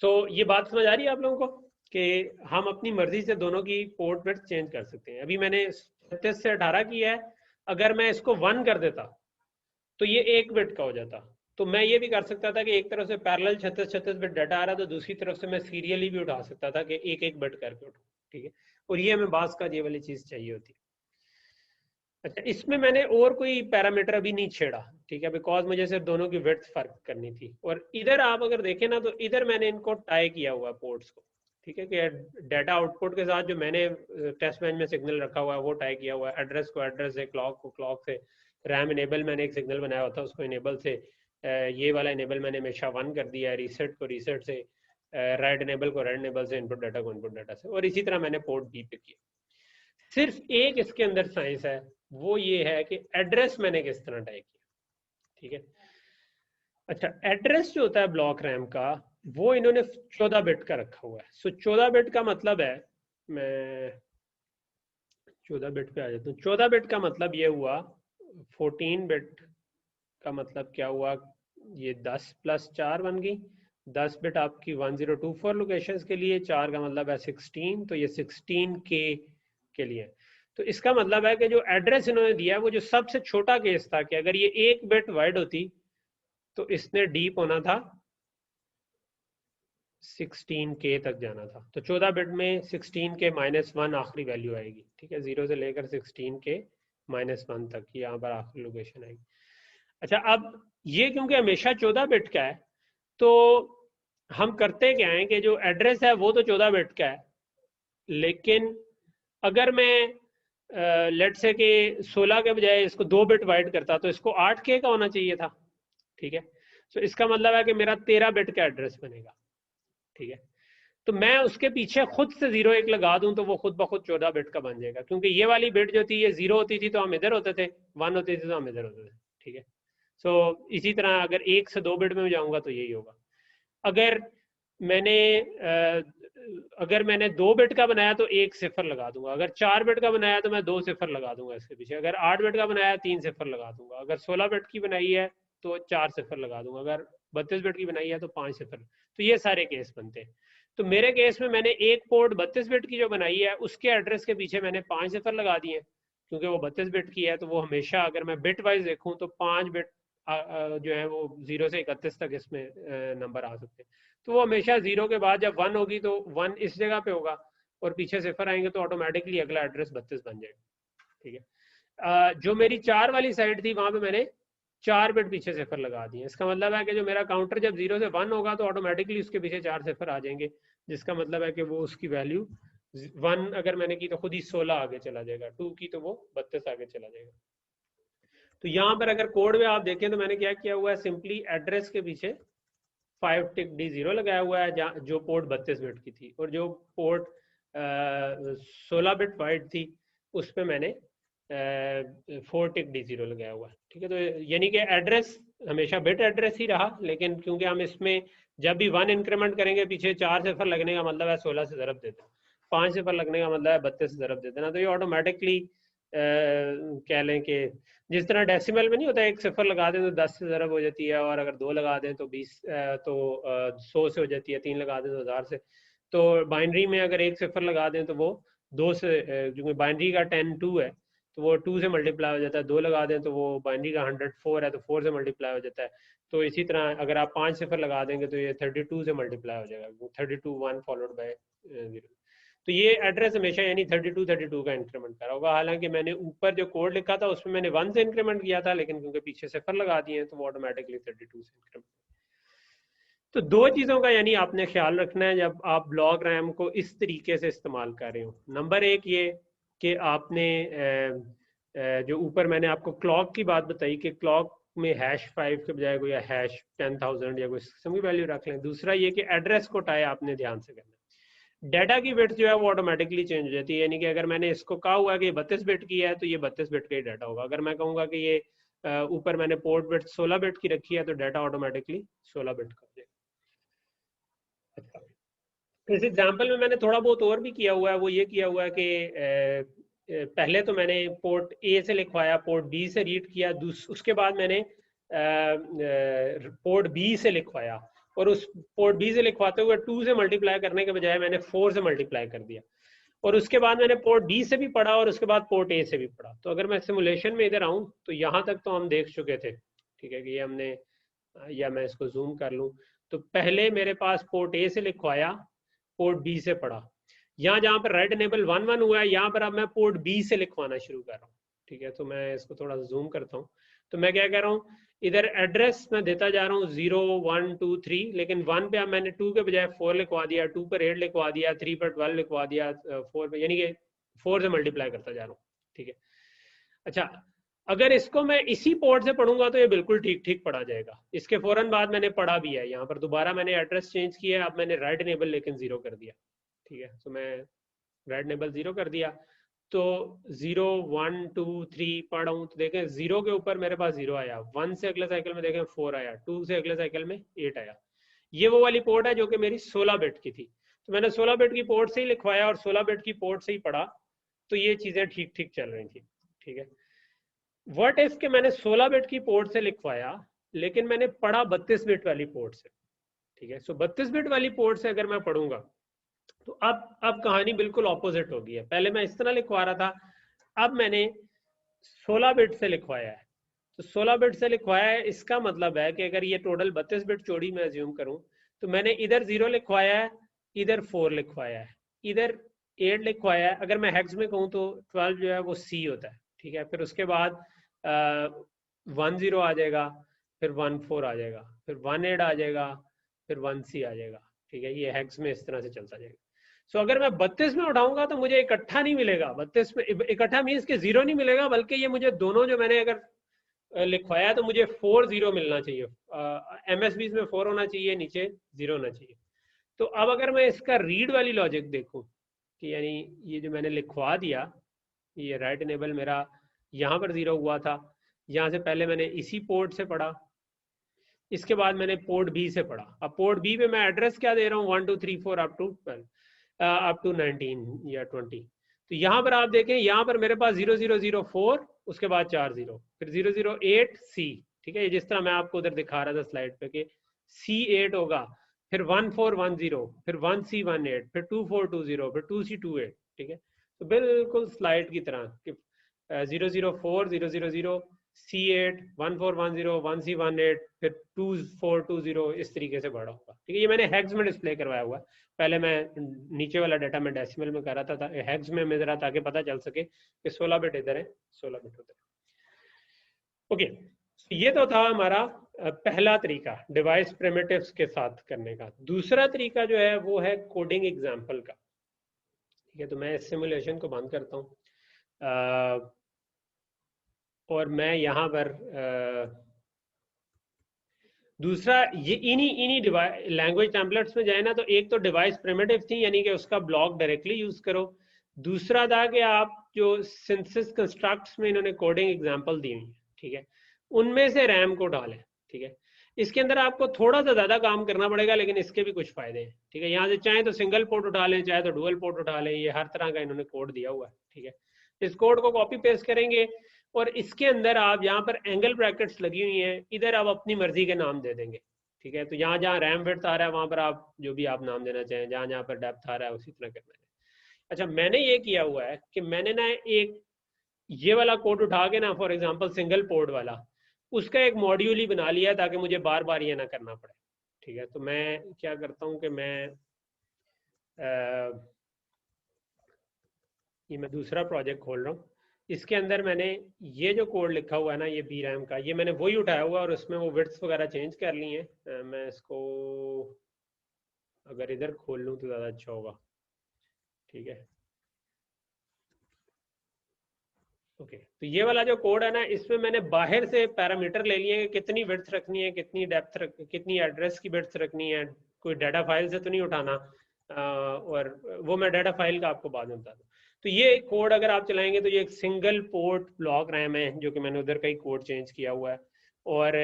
सो ये बात समझ आ रही है आप लोगों को कि हम अपनी मर्जी से दोनों की पोर्ट बिट चेंज कर सकते हैं। अभी मैंने 36 से 18 किया है, अगर मैं इसको 1 कर देता तो ये 1 बिट का हो जाता। तो मैं ये भी कर सकता था कि एक तरफ से पैरेलल 36 बिट डाटा आ रहा, तो दूसरी तरफ से मैं सीरियली भी उठा सकता था कि एक एक बिट करके उठाऊं। ठीक है, और ये हमें बास का ये वाली चीज चाहिए होती है। अच्छा, इसमें मैंने और कोई पैरामीटर अभी नहीं छेड़ा, ठीक है, बिकॉज मुझे सिर्फ दोनों की विड्थ फर्क करनी थी। और इधर आप अगर देखें ना, तो इधर मैंने इनको टाई किया हुआ है पोर्ट्स को। ठीक है, कि डाटा आउटपुट के साथ जो मैंने टेस्ट बेंच में सिग्नल रखा हुआ है वो टाई किया हुआ है, एड्रेस को एड्रेस से, क्लॉक को क्लॉक से, रैम इनेबल मैंने एक सिग्नल बनाया होता है उसको इनेबल से, ये वाला इनेबल मैंने हमेशा 1 कर दिया है, रीसेट को रीसेट से, राइट इनेबल को राइट इनेबल से, इनपुट डाटा को इनपुट डाटा से, और इसी तरह मैंने पोर्ट बी पे किया। सिर्फ एक इसके अंदर साइंस है, वो ये है कि एड्रेस मैंने किस तरह टाइप किया। ठीक है, अच्छा एड्रेस जो होता है ब्लॉक रैम का, वो इन्होंने 14 बिट का रखा हुआ है। सो 14 बिट का मतलब है, मैं 14 बिट पे आ जाता हूँ। 14 बिट का मतलब ये हुआ, 14 बिट का मतलब क्या हुआ, ये 10 + 4 बन गई, 10 बिट आपकी 1024 लोकेशंस के लिए, 4 का मतलब है 16, तो ये 16K के लिए। तो इसका मतलब है कि जो एड्रेस इन्होंने दिया है वो जो सबसे छोटा केस था, कि अगर ये 1 बिट वाइड होती तो इसने डीप होना था, 16K तक जाना था। तो 14 बिट में 16K -1 आखिरी वैल्यू आएगी। ठीक है, 0 से लेकर 16K -1 तक की यहाँ पर आखिरी लोकेशन आएगी। अच्छा, अब ये क्योंकि हमेशा 14 बिट का है, तो हम करते क्या है कि जो एड्रेस है वो तो 14 बिट का है, लेकिन अगर मैं लेट से कि 16 के बजाय इसको 2 बिट वाइड करता तो इसको 8K का होना चाहिए था। ठीक है, तो इसका मतलब है कि मेरा 13 बिट का एड्रेस बनेगा। ठीक है, तो मैं उसके पीछे खुद से 0 1 लगा दूं तो वो खुद ब खुद 14 बिट का बन जाएगा, क्योंकि ये वाली बिट जो थी ये 0 होती थी तो हम इधर होते थे, 1 होती थी तो हम इधर होते थे, ठीक है। सो इसी तरह अगर 1 से 2 बिट में जाऊंगा तो यही होगा। अगर मैंने 2 बिट का बनाया तो 1 सिफर लगा दूंगा, अगर 4 बिट का बनाया तो मैं 2 सिफर लगा दूंगा इसके पीछे, अगर 8 बिट का बनाया 3 सिफर लगा दूंगा, अगर 16 बिट की बनाई है तो 4 सिफर लगा दूंगा, अगर 32 बिट की बनाई है तो 5 सिफर। तो ये सारे केस बनते हैं। तो मेरे केस में मैंने एक पोर्ट 32 बिट की जो बनाई है उसके एड्रेस के पीछे मैंने 5 सिफर लगा दिए, क्योंकि वो 32 बिट की है तो वो हमेशा, अगर मैं बिट वाइज देखूं तो 5 बिट जो है वो 0 से 31 तक इसमें नंबर आ सकते हैं। तो वो हमेशा 0 के बाद जब 1 होगी तो 1 इस जगह पे होगा और पीछे सिफर आएंगे तो ऑटोमेटिकली अगला एड्रेस 32 बन जाएगा, ठीक है। जो मेरी 4 वाली साइड थी वहां पे मैंने 4 बिट पीछे सिफर लगा दिए। इसका मतलब है कि जो मेरा काउंटर जब 0 से 1 होगा तो ऑटोमेटिकली उसके पीछे 4 सिफर आ जाएंगे, जिसका मतलब है कि वो उसकी वैल्यू 1 अगर मैंने की तो खुद ही 16 आगे चला जाएगा, 2 की तो वो 32 आगे चला जाएगा। तो यहाँ पर अगर कोड में आप देखें तो मैंने क्या किया हुआ है, सिंपली एड्रेस के पीछे 5 टिक D0 लगाया हुआ है जो पोर्ट 32 बिट की थी, और जो पोर्ट 16 बिट वाइड थी उस पर मैंने 4 टिक D0 लगाया हुआ है, ठीक है। तो यानी कि एड्रेस हमेशा बिट एड्रेस ही रहा, लेकिन क्योंकि हम इसमें जब भी 1 इंक्रीमेंट करेंगे पीछे 4 सिफर लगने का मतलब है 16 से ज़रब देते, 5 सिफर लगने का मतलब है 32 से ज़रब देते ना, तो ये ऑटोमेटिकली कह लें कि जिस तरह डेसिमल में नहीं होता, 1 सिफर लगा दें तो 10 से ज़रब हो जाती है, और अगर 2 लगा दें तो 20 तो 100 से हो जाती है, 3 लगा दें तो 1000 से। तो बाइनरी में अगर 1 सिफर लगा दें तो वो 2 से, क्योंकि बाइनरी का 10 2 है तो वो 2 से मल्टीप्लाई हो जाता है, 2 लगा दें तो वो बाइनरी का 100 4 है तो 4 से मल्टीप्लाई हो जाता है। तो इसी तरह अगर आप 5 सिफर लगा देंगे तो ये 32 से मल्टीप्लाई हो जाएगा, 32 1 फॉलोड बाय 0। तो ये एड्रेस हमेशा यानी 32 का इंक्रीमेंट करा होगा। हालांकि मैंने ऊपर जो कोड लिखा था उसमें मैंने 1 से इंक्रीमेंट किया था, लेकिन क्योंकि पीछे सिफर लगा दिए हैं तो वो ऑटोमेटिकली 32 से इंक्रीमेंट। तो 2 चीज़ों का यानी आपने ख्याल रखना है जब आप ब्लॉक रैम को इस तरीके से इस्तेमाल कर रहे हो। नंबर 1 ये कि आपने जो ऊपर मैंने आपको क्लॉक की बात बताई कि क्लॉक में #5 के बजाय कोई #10,000 या कोई किस्म की वैल्यू रख लें। दूसरा ये कि एड्रेस को टाई आपने ध्यान से करना है। डाटा की बिट जो है वो ऑटोमेटिकली चेंज हो जाती है, यानी कि अगर मैंने इसको कहा हुआ कि 32 बिट की है तो ये 32 बिट का ही डाटा होगा। अगर मैं कहूँगा कि ये ऊपर मैंने पोर्ट बिट 16 बिट की रखी है तो डाटा ऑटोमेटिकली 16 बिट का हो जाएगा। इस एग्जाम्पल में मैंने थोड़ा बहुत और भी किया हुआ है, वो ये किया हुआ है कि पहले तो मैंने पोर्ट ए से लिखवाया, पोर्ट बी से रीड किया, उसके बाद मैंने पोर्ट बी से लिखवाया, और उस पोर्ट बी से लिखवाते हुए 2 से मल्टीप्लाई करने के बजाय मैंने 4 से मल्टीप्लाई कर दिया, और उसके बाद मैंने पोर्ट डी से भी पढ़ा और उसके बाद पोर्ट ए से भी पढ़ा। तो अगर मैं सिमुलेशन में इधर आऊँ तो यहाँ तक तो हम देख चुके थे, ठीक है, कि ये हमने, या मैं इसको जूम कर लूँ, तो पहले मेरे पास पोर्ट ए से लिखवाया, पोर्ट बी से पढ़ा। यहाँ जहाँ पर राइट इनेबल 1 1 हुआ है, यहाँ पर अब मैं पोर्ट बी से लिखवाना शुरू कर रहा हूँ, ठीक है। तो मैं इसको थोड़ा जूम करता हूँ। तो मैं क्या कह रहा हूँ, इधर एड्रेस मैं देता जा रहा हूँ 0 1 2 3, लेकिन 1 पे अब मैंने 2 के बजाय 4 लिखवा दिया, 2 पर 8 लिखवा दिया, 3 पर 12 लिखवा दिया, 4 पे, यानी कि 4 से मल्टीप्लाई करता जा रहा हूँ, ठीक है। अच्छा, अगर इसको मैं इसी पोर्ट से पढ़ूंगा तो ये बिल्कुल ठीक ठीक पढ़ा जाएगा। इसके फौरन बाद मैंने पढ़ा भी है, यहाँ पर दोबारा मैंने एड्रेस चेंज किया, अब मैंने राइट इनेबल लेकिन 0 कर दिया, ठीक है। तो मैं राइट इनेबल 0 कर दिया, तो 0 1 2 3 पढ़ रहा हूँ, तो देखें 0 के ऊपर मेरे पास 0 आया, 1 से अगले साइकिल में देखें 4 आया, 2 से अगले साइकिल में 8 आया। ये वो वाली पोर्ट है जो कि मेरी 16 बिट की थी, तो मैंने 16 बिट की पोर्ट से ही लिखवाया और 16 बिट की पोर्ट से ही पढ़ा, तो ये चीज़ें ठीक ठीक चल रही थी, ठीक है। व्हाट इफ के मैंने 16 बिट की पोर्ट से लिखवाया लेकिन मैंने पढ़ा 32 बिट वाली पोर्ट से, ठीक है। सो 32 बिट वाली पोर्ट से अगर मैं पढ़ूंगा तो अब कहानी बिल्कुल ऑपोजिट होगी है। पहले मैं इस तरह लिखवा रहा था, अब मैंने 16 बिट से लिखवाया है। तो 16 बिट से लिखवाया है, इसका मतलब है कि अगर ये टोटल 32 बिट चौड़ी मैं अज्यूम करूं तो मैंने इधर 0 लिखवाया है, इधर 4 लिखवाया है, इधर 8 लिखवाया है। अगर मैं हेक्स में कहूँ तो 12 जो है वो C होता है, ठीक है। फिर उसके बाद 1 0 आ जाएगा, फिर 1 4 आ जाएगा, फिर 1 8 आ जाएगा, फिर 1 C आ जाएगा, ठीक है। ये हेक्स में इस तरह से चलता जाएगा। सो अगर मैं 32 में उठाऊंगा तो मुझे इकट्ठा नहीं मिलेगा, 32 में इकट्ठा मीन्स के 0 नहीं मिलेगा, बल्कि ये मुझे दोनों जो मैंने अगर लिखवाया तो मुझे 4 0 मिलना चाहिए। MSBs में 4 होना चाहिए, नीचे 0 होना चाहिए। तो अब अगर मैं इसका रीड वाली लॉजिक देखूं कि यानी ये जो मैंने लिखवा दिया, ये राइट इनेबल मेरा यहाँ पर 0 हुआ था, यहाँ से पहले मैंने इसी पोर्ट से पढ़ा, इसके बाद मैंने पोर्ट बी से पढ़ा। अब पोर्ट बी पे मैं एड्रेस क्या दे रहा हूँ 1 2 3 4 अप टू 19 या 20। तो यहाँ पर आप देखें, यहाँ पर मेरे पास 0004, उसके बाद 40, फिर 008 सी, ठीक है, ये जिस तरह मैं आपको उधर दिखा रहा था स्लाइड पे कि C8 होगा, फिर 1410, फिर 1C18, फिर 2420, फिर 2C28, ठीक है। तो बिल्कुल स्लाइड की तरह कि 004 000 C8 1410 1C18 फिर 2420 इस तरीके से बढ़ा होगा, ठीक है। ये मैंने हेक्स में डिस्प्ले करवाया हुआ है, पहले मैं नीचे वाला डाटा मैं डेसिमल में कर रहा था, हेक्स में मेरा, ताकि पता चल सके कि 16 बिट इधर है 16 बिट उधर। ओके, ये तो था हमारा पहला तरीका डिवाइस प्रिमिटिव्स के साथ करने का। दूसरा तरीका जो है वो है कोडिंग एग्जाम्पल का, ठीक है। तो मैं इस सिमुलेशन को बंद करता हूँ और मैं यहाँ पर दूसरा ये इन्हीं लैंग्वेज टेम्पलेट्स में जाए ना, तो एक तो डिवाइस प्रिमिटिव थी, यानी कि उसका ब्लॉक डायरेक्टली यूज करो। दूसरा था कि आप जो सिंथेसिस कंस्ट्रक्ट्स में इन्होंने कोडिंग एग्जांपल दी हुई है, ठीक है, उनमें से रैम को डालें, ठीक है। इसके अंदर आपको थोड़ा सा ज्यादा काम करना पड़ेगा, लेकिन इसके भी कुछ फायदे हैं, ठीक है। यहाँ से चाहे तो सिंगल पोर्ट उठा लें, चाहे तो डुअल पोर्ट उठा लें, ये हर तरह का इन्होंने कोड दिया हुआ है, ठीक है। इस कोड को कॉपी पेस्ट करेंगे और इसके अंदर आप यहाँ पर एंगल ब्रैकेट्स लगी हुई हैं, इधर आप अपनी मर्जी के नाम दे देंगे, ठीक है। तो यहाँ जहाँ रैम विड्थ आ रहा है वहां पर आप जो भी आप नाम देना चाहें, जहाँ जहाँ पर डेप्थ आ रहा है उसी तरह करना है। अच्छा, मैंने ये किया हुआ है कि मैंने ना एक ये वाला कोड उठा के ना, फॉर एग्जाम्पल सिंगल पोर्ट वाला, उसका एक मॉड्यूल ही बना लिया ताकि मुझे बार बार ये ना करना पड़े, ठीक है। तो मैं क्या करता हूँ कि मैं दूसरा प्रोजेक्ट खोल रहा हूँ, इसके अंदर मैंने ये जो कोड लिखा हुआ है ना, ये बी रैम का, ये मैंने वही उठाया हुआ और उसमें वो विड्थ वगैरह चेंज कर ली है। मैं इसको अगर इधर खोल लूँ तो ज़्यादा अच्छा होगा, ठीक है। ओके, तो ये वाला जो कोड है ना, इसमें मैंने बाहर से पैरामीटर ले लिए कि कितनी विड्थ रखनी है, कितनी डेप्थ कितनी एड्रेस की विड्थ रखनी है, कोई डाटा फाइल से तो नहीं उठाना, और वो मैं डाटा फाइल का आपको बाद में बता दूँ। तो ये कोड अगर आप चलाएंगे तो ये एक सिंगल पोर्ट ब्लॉक रैम है, जो कि मैंने उधर का ही कोड चेंज किया हुआ है, और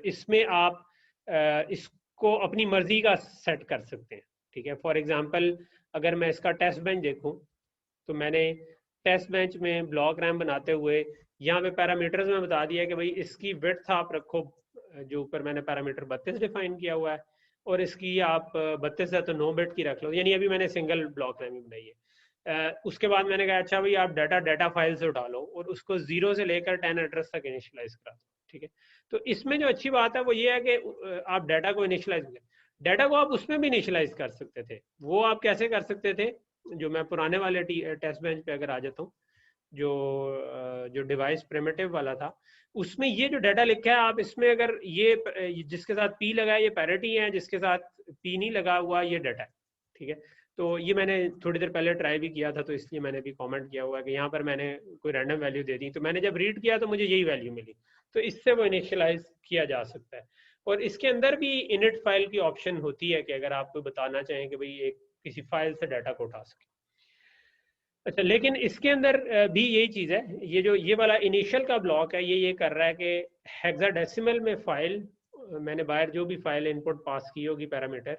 इसमें आप इसको अपनी मर्जी का सेट कर सकते हैं, ठीक है। फॉर एग्जाम्पल अगर मैं इसका टेस्ट बेंच देखूँ, तो मैंने टेस्ट बेंच में ब्लॉक रैम बनाते हुए यहाँ पे पैरामीटर्स में बता दिया कि भाई इसकी विड्थ आप रखो, जो ऊपर मैंने पैरामीटर 32 डिफाइन किया हुआ है, और इसकी आप 32 है तो 9 बिट की रख लो, यानी अभी मैंने सिंगल ब्लॉक रैम बनाई है। उसके बाद मैंने कहा अच्छा भाई आप डाटा फाइल से उठा लो और उसको 0 से लेकर 10 एड्रेस तक इनिशियलाइज करा दो, ठीक है। तो इसमें जो अच्छी बात है वो ये है कि आप डाटा को इनिशियलाइज करें, डाटा को आप उसमें भी इनिशियलाइज कर सकते थे। वो आप कैसे कर सकते थे, जो मैं पुराने वाले टेस्ट बेंच पे अगर आ जाता हूँ, जो डिवाइस प्रिमिटिव वाला था, उसमें ये जो डाटा लिखा है आप इसमें अगर ये जिसके साथ पी लगा है ये पैरिटी है, जिसके साथ पी नहीं लगा हुआ ये डाटा है, ठीक है। तो ये मैंने थोड़ी देर पहले ट्राई भी किया था, तो इसलिए मैंने भी कमेंट किया हुआ है कि यहाँ पर मैंने कोई रैंडम वैल्यू दे दी, तो मैंने जब रीड किया तो मुझे यही वैल्यू मिली, तो इससे वो इनिशियलाइज किया जा सकता है। और इसके अंदर भी इनिट फाइल की ऑप्शन होती है कि अगर आपको बताना चाहें कि भाई एक किसी फाइल से डाटा को उठा सके। अच्छा, लेकिन इसके अंदर भी यही चीज है, ये वाला इनिशियल का ब्लॉक है, ये कर रहा है कि हेक्साडेसिमल में फाइल, मैंने बाहर जो भी फाइल इनपुट पास की होगी पैरामीटर,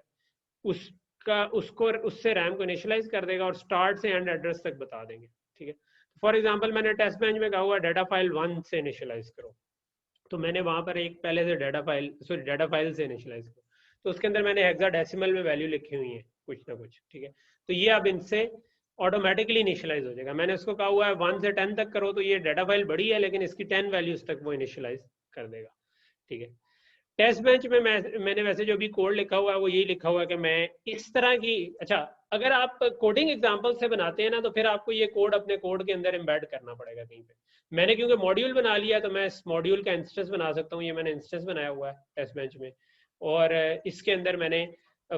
उसको उससे रैम को इनिशियलाइज कर देगा और स्टार्ट से एंड एड्रेस तक बता देंगे, ठीक है। फॉर एग्जांपल मैंने टेस्ट बेंच में कहा हुआ डाटा फाइल 1 से इनिशियलाइज करो, तो मैंने वहां पर एक पहले से डाटा फाइल से इनिशियलाइज करो, तो उसके अंदर मैंने हेक्साडेसिमल में वैल्यू लिखी हुई है कुछ ना कुछ, ठीक है। तो ये अब इनसे ऑटोमेटिकली इनिशियलाइज हो जाएगा। मैंने उसको कहा हुआ है 1 से 10 तक करो, तो ये डाटा फाइल बड़ी है लेकिन इसकी 10 वैल्यूज तक वो इनिशियलाइज कर देगा, ठीक है। टेस्ट बेंच में मैंने वैसे जो भी कोड लिखा हुआ है वो यही लिखा हुआ है कि मैं इस तरह की, अच्छा अगर आप कोडिंग एग्जांपल से बनाते हैं ना, तो फिर आपको ये कोड अपने कोड के अंदर एम्बेड करना पड़ेगा कहीं पे। मैंने क्योंकि मॉड्यूल बना लिया तो मैं इस मॉड्यूल का इंस्टेंस बना सकता हूँ, ये मैंने इंस्टेंस बनाया हुआ है टेस्ट बेंच में, और इसके अंदर मैंने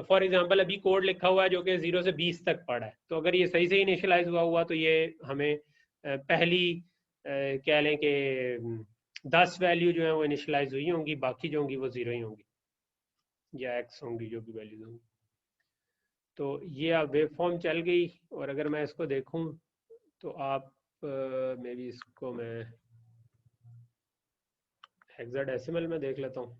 फॉर एग्जांपल अभी कोड लिखा हुआ है जो कि 0 से 20 तक पड़ा है, तो अगर ये सही से इनिशियलाइज हुआ तो ये हमें पहली कह लें कि 10 वैल्यू जो है वो इनिशियलाइज हुई होंगी, बाकी जो होंगी वो 0 ही होंगी या x होंगी, जो भी वैल्यूज होंगी। तो ये अब वेव फॉर्म चल गई, और अगर मैं इसको देखूं तो आप मे बी इसको मैं हेक्साडेसिमल में देख लेता हूँ।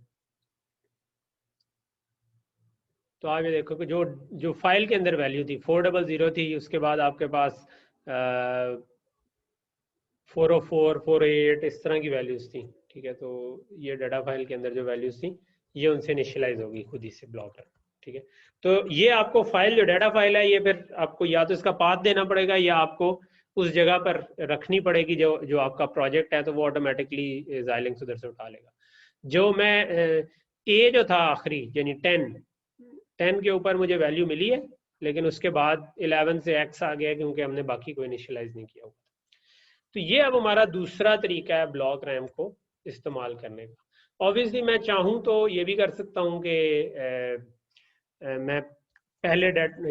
तो आप ये देखो कि जो फाइल के अंदर वैल्यू थी 400 थी, उसके बाद आपके पास 404, 408 इस तरह की वैल्यूज थी, ठीक है। तो ये डाटा फाइल के अंदर जो वैल्यूज थी ये उनसे इनिशियलाइज होगी खुद ही से ब्लॉक है, ठीक है। तो ये आपको फाइल जो डाटा फाइल है ये फिर आपको या तो इसका पाथ देना पड़ेगा या आपको उस जगह पर रखनी पड़ेगी जो आपका प्रोजेक्ट है, तो वो ऑटोमेटिकली Xilinx उधर से उठा लेगा। जो मैं ए जो था आखिरी यानी 10 के ऊपर मुझे वैल्यू मिली है, लेकिन उसके बाद 11 से x आ गया क्योंकि हमने बाकी को इनिशियलाइज नहीं किया हुआ। तो ये अब हमारा दूसरा तरीका है ब्लॉक रैम को इस्तेमाल करने का। ऑब्वियसली मैं चाहूँ तो ये भी कर सकता हूँ कि मैं पहले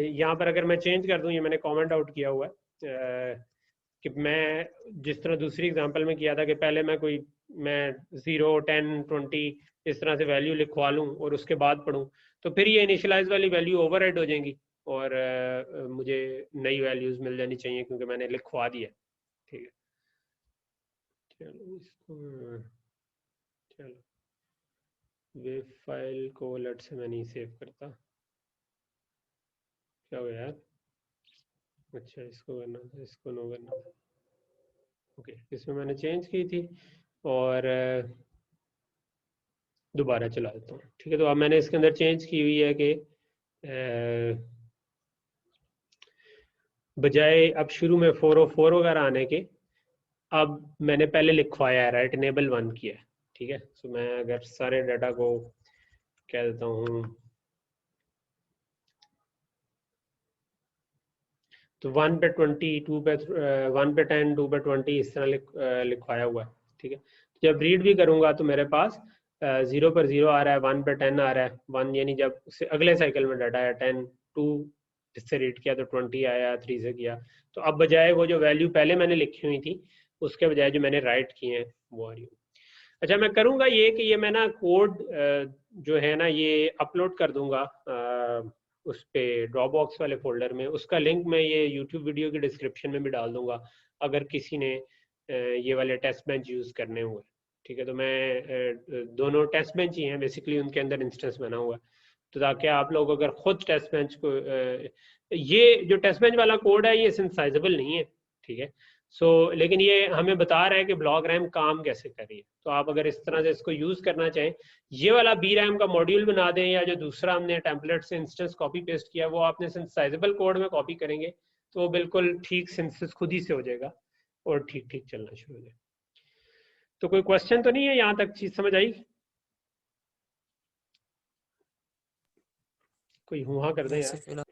यहाँ पर अगर मैं चेंज कर दूँ, ये मैंने कमेंट आउट किया हुआ है कि मैं जिस तरह दूसरी एग्जांपल में किया था कि पहले मैं 0, 10, 20 इस तरह से वैल्यू लिखवा लूँ और उसके बाद पढ़ूँ, तो फिर ये इनिशियलाइज वाली वैल्यू ओवरराइड हो जाएंगी और मुझे नई वैल्यूज मिल जानी चाहिए क्योंकि मैंने लिखवा दिया, ठीक है। चलो इसको वेब फाइल को अलर्ट से मैं नहीं सेव करता, क्या हो यार। अच्छा इसको करना था, इसको नो करना था। ओके, इसमें मैंने चेंज की थी और दोबारा चला देता हूँ, ठीक है। तो अब मैंने इसके अंदर चेंज की हुई है कि बजाय अब शुरू में 404 वगैरह आने के, अब मैंने पहले लिखवाया है, राइट, इनेबल 1 किया है, ठीक है। तो मैं अगर सारे डाटा को कह देता हूँ तो 1 पे 20, 2 पे 1 पे 10, 2 पे 20 इस तरह लिखवाया हुआ है, ठीक है। जब रीड भी करूंगा तो मेरे पास 0 पर 0 आ रहा है, 1 पे 10 आ रहा है, 1 यानी जब अगले साइकिल में डाटा है 10, 2 इससे रीड किया तो 20 आया, 3 से किया, तो अब बजाय वो जो वैल्यू पहले मैंने लिखी हुई थी उसके बजाय जो मैंने राइट किए हैं वो आ रही है। अच्छा मैं करूंगा ये कि ये मैं ना कोड जो है ना ये अपलोड कर दूंगा उस पे ड्रॉपबॉक्स वाले फोल्डर में, उसका लिंक मैं ये यूट्यूब वीडियो की डिस्क्रिप्शन में भी डाल दूंगा अगर किसी ने ये वाले टेस्ट बेंच यूज़ करने हुए, ठीक है। तो मैं दोनों टेस्ट बेंच ही हैं बेसिकली, उनके अंदर इंस्टेंस बना हुआ है, तो ताकि आप लोग अगर खुद टेस्ट बेंच को ये जो टेस्ट बेंच वाला कोड है ये सिंथेसाइजेबल नहीं है, ठीक है। लेकिन ये हमें बता रहा है कि ब्लॉक रैम काम कैसे कर रही है। तो आप अगर इस तरह से इसको यूज करना चाहें, ये वाला बी रैम का मॉड्यूल बना दें, या जो दूसरा हमने टेम्पलेट से इंस्टेंस कॉपी पेस्ट किया वो आपने सिंथेसाइजेबल कोड में कॉपी करेंगे तो वो बिल्कुल ठीक सिंथेसिस खुद ही से हो जाएगा और ठीक ठीक चलना शुरू हो जाएगा। तो कोई क्वेश्चन तो नहीं है, यहाँ तक चीज समझ आई? कोई हुआ कर दे यार,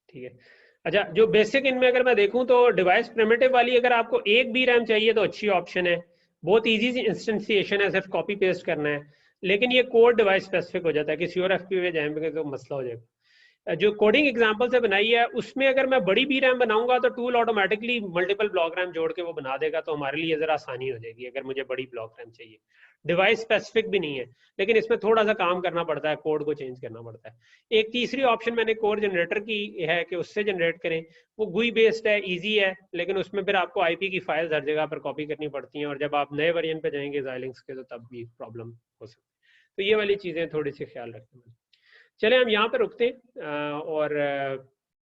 ठीक है। अच्छा जो बेसिक इनमें अगर मैं देखूं तो डिवाइस प्रिमिटिव वाली अगर आपको एक बी रैम चाहिए तो अच्छी ऑप्शन है, बहुत इजी इंस्टेंसिएशन है, सिर्फ कॉपी पेस्ट करना है। लेकिन ये कोड डिवाइस स्पेसिफिक हो जाता है, किसी और एफपीयू जाएंगे तो मसला हो जाएगा। जो कोडिंग एग्जांपल से बनाई है उसमें अगर मैं बड़ी बी रैम बनाऊंगा तो tool automatically multiple block RAM जोड़ के वो बना देगा, तो हमारे लिए जरा आसानी हो जाएगी अगर मुझे बड़ी ब्लॉक रैम चाहिए। डिवाइस स्पेसिफिक भी नहीं है, लेकिन इसमें थोड़ा सा काम करना पड़ता है, कोड को चेंज करना पड़ता है। एक तीसरी ऑप्शन मैंने कोर जनरेटर की है कि उससे जनरेट करें, वो GUI बेस्ड है, ईजी है, लेकिन उसमें फिर आपको आईपी की फाइल्स हर जगह पर कॉपी करनी पड़ती हैं और जब आप नए वर्जन पे जाएंगे Xilinx के तो तब भी प्रॉब्लम हो सकती है। तो ये वाली चीज़ें थोड़ी सी ख्याल रखना। चले हम यहाँ पे रुकते हैं और